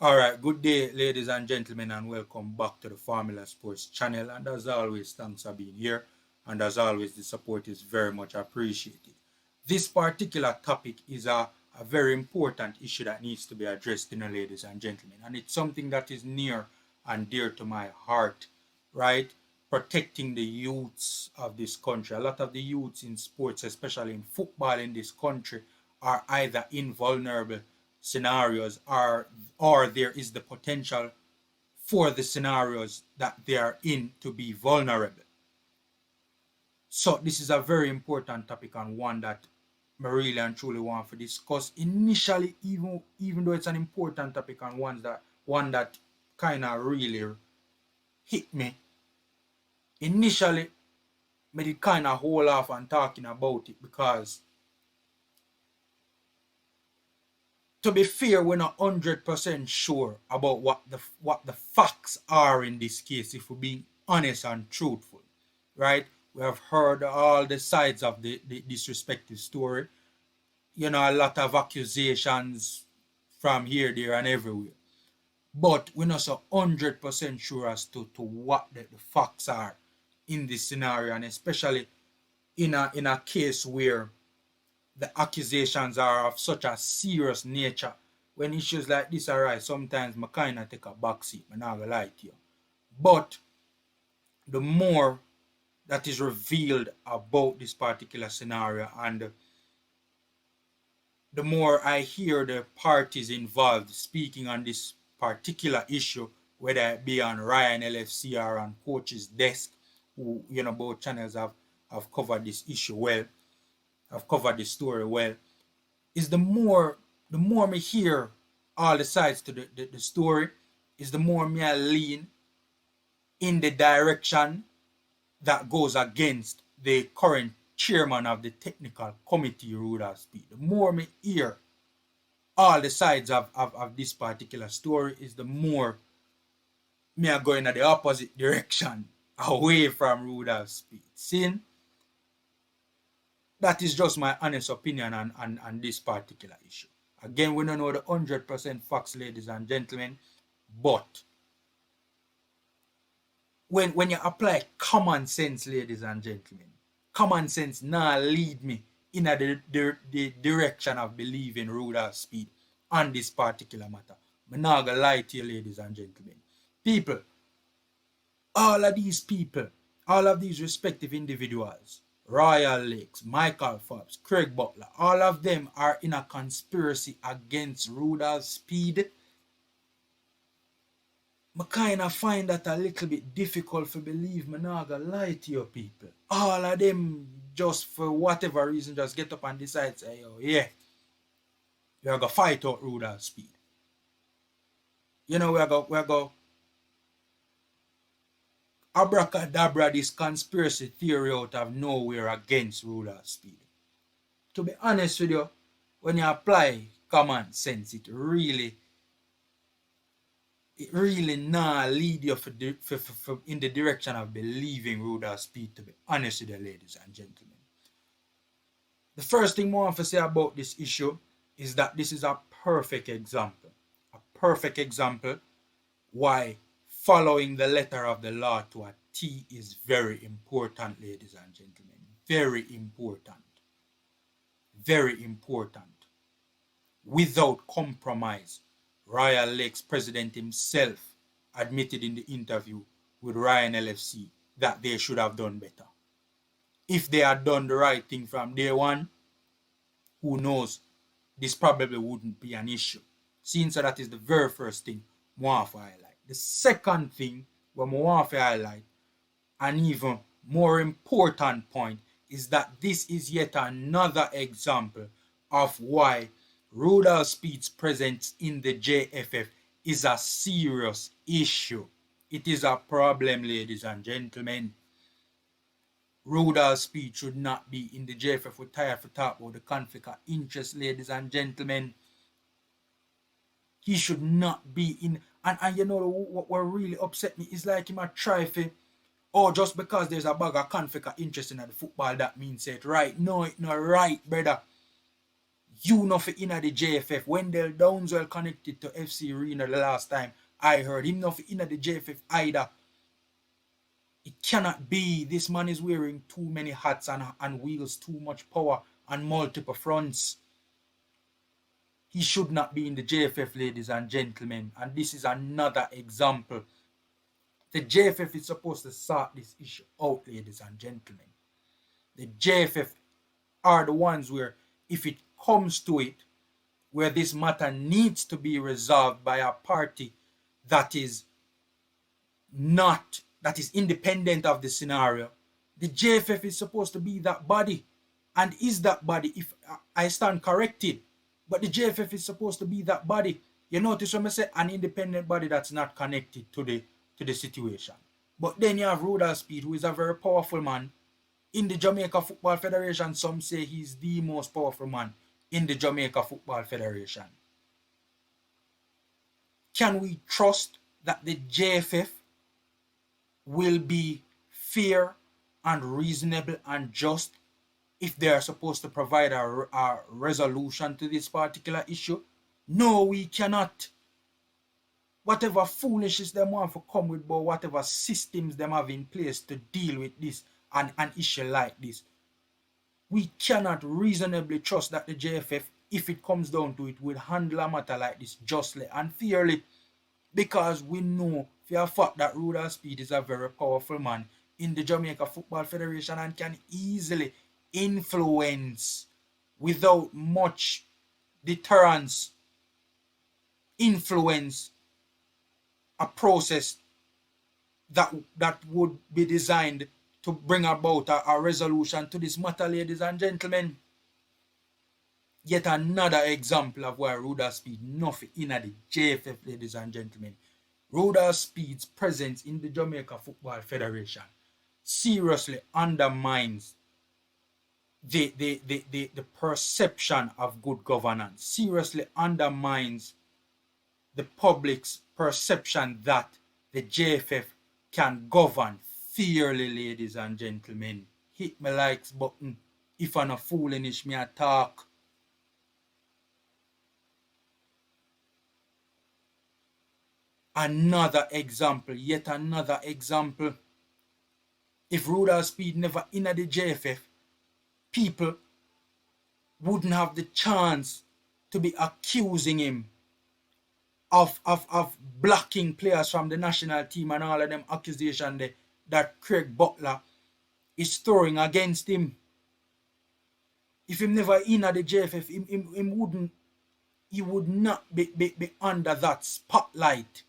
All right, good day, ladies and gentlemen, and welcome back to the Formula Sports channel. And as always, thanks for being here. And as always, the support is very much appreciated. This particular topic is a very important issue that needs to be addressed, ladies and gentlemen. And it's something that is near and dear to my heart, right? Protecting the youths of this country. A lot of the youths in sports, especially in football in this country, are either invulnerable scenarios or there is the potential for the scenarios that they are in to be vulnerable. So this is a very important topic and one that I really and truly want to discuss initially, even though it's an important topic and one that kind of really hit me. Initially, I did kind of hold off on talking about it because, to be fair, we're not 100% sure about what the facts are in this case, if we're being honest and truthful, right? We have heard all the sides of this respective story. A lot of accusations from here, there, and everywhere. But we're not so 100% sure as to what the facts are in this scenario, and especially in a case where the accusations are of such a serious nature. When issues like this arise, sometimes I kind of take a backseat, I'm not gonna lie to you. But the more that is revealed about this particular scenario, and the more I hear the parties involved speaking on this particular issue, whether it be on Ryan LFC or on Coach's Desk, who, both channels have covered this issue well, have covered the story well, is the more me hear all the sides to the story, is the more me I lean in the direction that goes against the current chairman of the technical committee, Rudolph Speid. The more me hear all the sides of this particular story, is the more me are going in the opposite direction, away from Rudolph Speid. See? That is just my honest opinion on this particular issue. Again, we don't know the 100% facts, ladies and gentlemen, but when you apply common sense, ladies and gentlemen, common sense now lead me in the direction of believing Rudolph Speid on this particular matter. I'm not gonna lie to you, ladies and gentlemen. People, all of these people, all of these respective individuals, Royal Lakes, Michael Phelps, Craig Butler, all of them are in a conspiracy against Rudolph Speid. I kind of find that a little bit difficult to believe. I'm not gonna lie to you people. All of them, just for whatever reason, just get up and decide, say, oh yeah, we're gonna fight out Rudolph Speid. We're gonna abracadabra this conspiracy theory out of nowhere against Rudolph Speid. To be honest with you, when you apply common sense, it really not lead you in the direction of believing Rudolph Speid, to be honest with you, ladies and gentlemen. The first thing I want to say about this issue is that this is a perfect example why following the letter of the law to a T is very important, ladies and gentlemen. Very important. Very important. Without compromise, Royal Lakes president himself admitted in the interview with Ryan LFC that they should have done better. If they had done the right thing from day one, who knows, this probably wouldn't be an issue. Since that is the very first thing I want to highlight. The second thing what I want to highlight, an even more important point, is that this is yet another example of why Rudolph Speid's presence in the JFF is a serious issue. It is a problem, ladies and gentlemen. Rudolph Speid should not be in the JFF. We're tired to talk about the conflict of interest, ladies and gentlemen. He should not be in. And you know what really upset me is like him a try for, oh, just because there's a bag of conflict of interest in the football, that means it right. No, it's not right, brother. You know for inna the JFF. Wendell Downswell connected to FC Reno the last time I heard. Him not for inna the JFF either. It cannot be. This man is wearing too many hats and wields too much power on multiple fronts. He should not be in the JFF, ladies and gentlemen. And this is another example. The JFF is supposed to sort this issue out, ladies and gentlemen. The JFF are the ones where, if it comes to it, where this matter needs to be resolved by a party that is independent of the scenario, the JFF is supposed to be that body, and is that body, if I stand corrected, but the JFF is supposed to be that body. You notice when I say an independent body that's not connected to the situation. But then you have Rudolph Speid, who is a very powerful man in the Jamaica Football Federation. Some say he's the most powerful man in the Jamaica Football Federation. Can we trust that the JFF will be fair and reasonable and just if they are supposed to provide a resolution to this particular issue? No, we cannot. Whatever foolishness them want to come with, but whatever systems them have in place to deal with this and an issue like this, we cannot reasonably trust that the JFF, if it comes down to it, will handle a matter like this justly and fairly, because we know for a fact that Rudolph Speid is a very powerful man in the Jamaica Football Federation and can easily influence, without much deterrence, influence a process that would be designed to bring about a resolution to this matter, ladies and gentlemen. Yet another example of why Rudolph Speid nothing in the JFF, ladies and gentlemen. Rudolph Speid's presence in the Jamaica Football Federation seriously undermines the perception of good governance, seriously undermines the public's perception that the JFF can govern fairly, ladies and gentlemen. Hit my likes button if I'm not foolish me a talk. Another example, yet another example. If Rudolph Speid never in the JFF, people wouldn't have the chance to be accusing him of blocking players from the national team and all of them accusations that Craig Butler is throwing against him. If him never in the JFF, he would not be under that spotlight.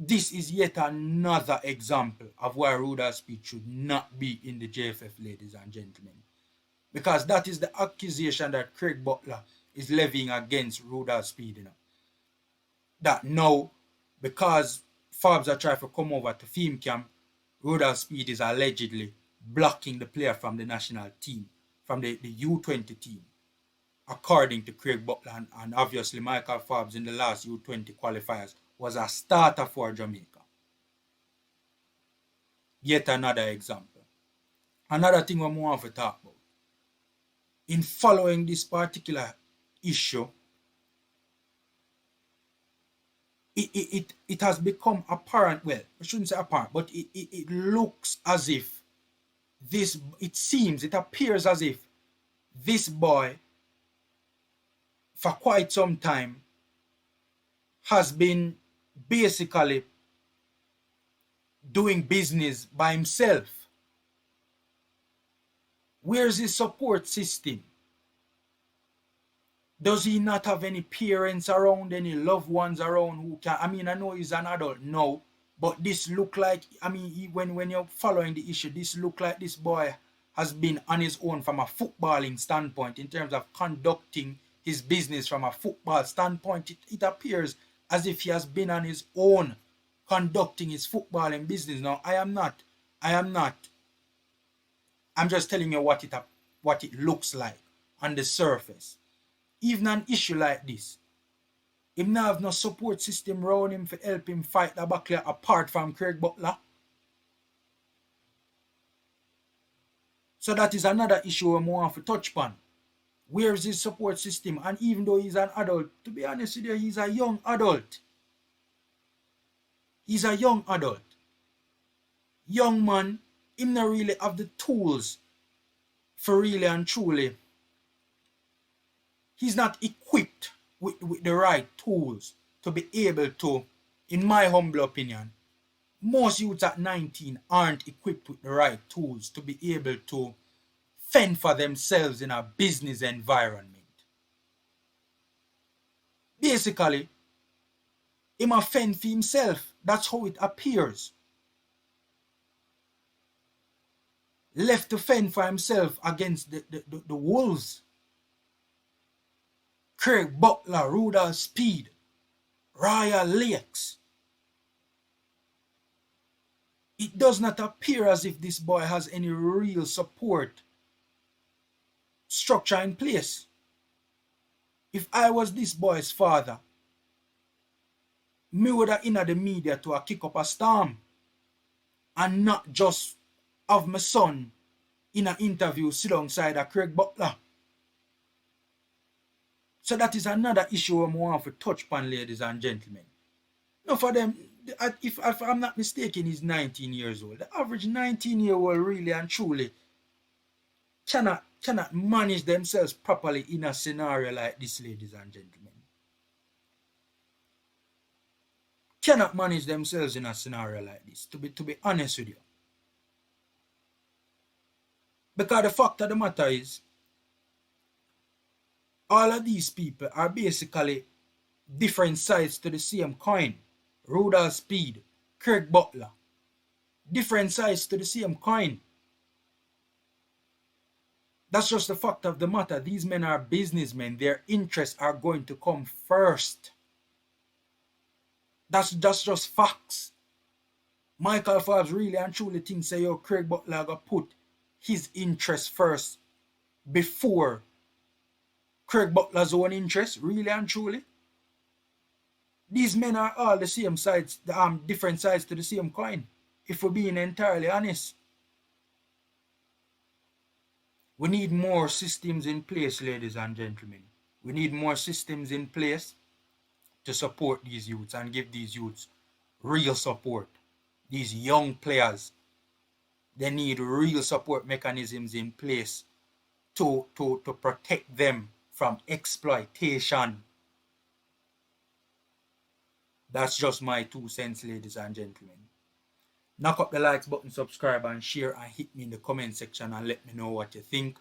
This is yet another example of why Rudolph Speid should not be in the JFF, ladies and gentlemen. Because that is the accusation that Craig Butler is levying against Rudolph Speid. You know? That now, because Forbes are trying to come over to Theme Camp, Rudolph Speid is allegedly blocking the player from the national team, from the U20 team, according to Craig Butler. And obviously Michael Forbes in the last U20 qualifiers was a starter for Jamaica. Yet another example. Another thing we want to talk about. In following this particular issue, it has become apparent, well, I shouldn't say apparent, but it looks as if it appears as if this boy, for quite some time, has been basically doing business by himself. Where's his support system? Does he not have any parents around, any loved ones around who can? I mean, I know he's an adult now, but this look like, I mean, when you're following the issue, this look like this boy has been on his own from a footballing standpoint in terms of conducting his business from a football standpoint. It appears as if he has been on his own conducting his footballing business. Now, I am not. I'm just telling you what it looks like on the surface. Even an issue like this, him not have no support system around him to help him fight the battle apart from Craig Butler. So that is another issue we want to touch upon. Where is his support system? And even though he's an adult, to be honest with you, he's a young adult. He's a young adult. Young man, him not really have the tools for really and truly. He's not equipped with the right tools to be able to, in my humble opinion, most youths at 19 aren't equipped with the right tools to be able to fend for themselves in a business environment. Basically, he must fend for himself. That's how it appears. Left to fend for himself against the wolves. Craig Butler, Rudolph Speid, Royal Lakes. It does not appear as if this boy has any real support structure in place. If I was this boy's father, me would have in the media to kick up a storm and not just have my son in an interview sit alongside a Craig Butler. So that is another issue I want to touch upon, ladies and gentlemen. Now for them, if I'm not mistaken, he's 19 years old. The average 19-year-old really and truly cannot manage themselves properly in a scenario like this, ladies and gentlemen. Cannot manage themselves in a scenario like this, to be honest with you. Because the fact of the matter is, all of these people are basically different sides to the same coin. Rudolph Speid, Craig Butler. Different sides to the same coin. That's just the fact of the matter. These men are businessmen. Their interests are going to come first. That's just facts. Michael Forbes really and truly thinks that Craig Butler got put his interest first before Craig Butler's own interest, really and truly. These men are all the same sides, different sides to the same coin, if we're being entirely honest. We need more systems in place, ladies and gentlemen. We need more systems in place to support these youths and give these youths real support. These young players, they need real support mechanisms in place to protect them from exploitation. That's just my 2 cents, ladies and gentlemen. Knock up the likes button, subscribe and share, and hit me in the comment section and let me know what you think.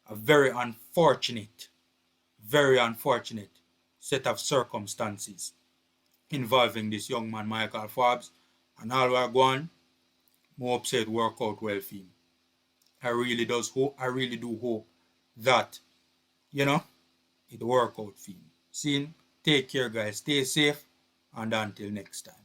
A very unfortunate set of circumstances involving this young man, Michael Forbes. And all we're going, more upset work out well for him. I really do hope that, it work out for him. See, take care, guys. Stay safe, and until next time.